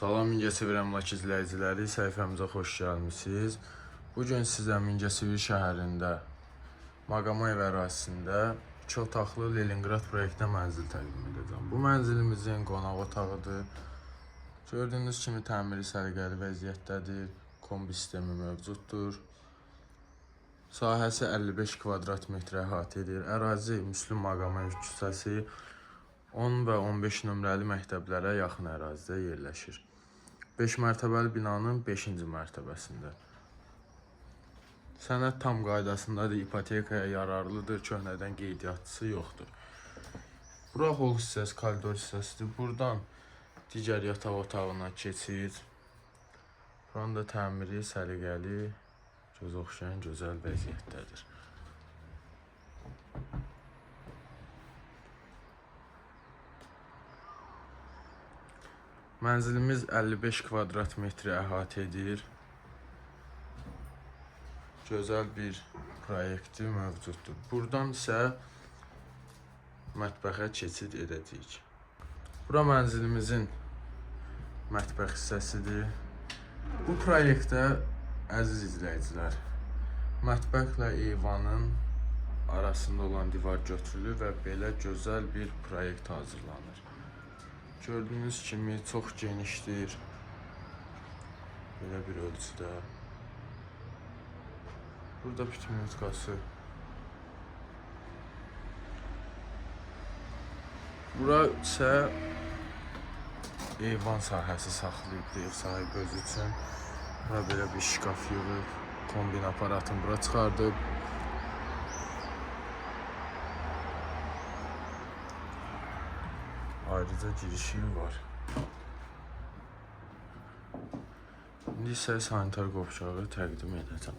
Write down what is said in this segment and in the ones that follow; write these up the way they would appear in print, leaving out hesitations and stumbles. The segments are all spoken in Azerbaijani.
Salam Mingəçevir əmlak izləyiciləri, səhifəmizə xoş gəlmisiniz. Bugün sizə Mingəçevir şəhərində Maqama ev ərazisində 2 otaqlı Leningrad proyektdə mənzil təqdim edəcəm. Bu mənzilimizin qonaq otağıdır. Gördüyünüz kimi təmiri səliqəli vəziyyətdədir. Kombi sistemi mövcuddur. Sahəsi 55 kvadrat metrə əhatə edir. Ərazi Müslüm Maqama ev küçəsi 10 və 15 nömrəli məktəblərə yaxın ərazidə yerləşir. 5 mərtəbəli binanın 5-ci mərtəbəsində. Sənəd tam qaydasındadır, ipotekaya yararlıdır, köhnədən qeydiyyatçısı yoxdur. Bura hol hissəsi, koridor hissəsidir. Buradan digər yataq otağına keçid. Buranın da təmiri səliqəli, göz oxşayan gözəl vəziyyətdədir. Mənzilimiz 55 kvadrat metri əhatə edir. Gözəl bir proyekti mövcuddur. Buradan isə mətbəxə keçid edəcəyik. Bura mənzilimizin mətbəx hissəsidir. Bu proyektdə, əziz izləyicilər, mətbəxlə eyvanın arasında olan divar götürülür və belə gözəl bir proyekt hazırlanır. Gördüyünüz kimi çox genişdir. Belə bir ölçüdə. Burada pitmintkası. Bura isə eyvan sahəsi saxlayıb ev sahibi özü üçün. Bura belə bir şkaf yığıb, kombin aparatını bura çıxardıb. Ayrıca girişi var. İndi isə sanitar qovşağı təqdim edəcəm.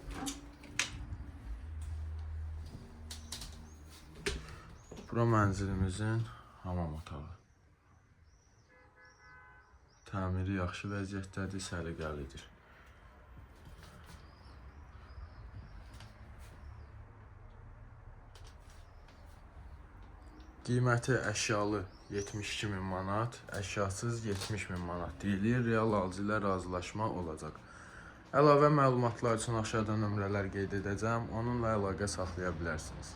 Bura mənzilimizin hamam otağı. Təmiri yaxşı vəziyyətdədir, səliqəlidir. Qiyməti əşyalı 72.000 manat, əşyasız 70.000 manat deyilir. Real alıcı ilə razılaşma olacaq. Əlavə məlumatlar üçün aşağıda nömrələr qeyd edəcəm. Onunla əlaqə saxlaya bilərsiniz.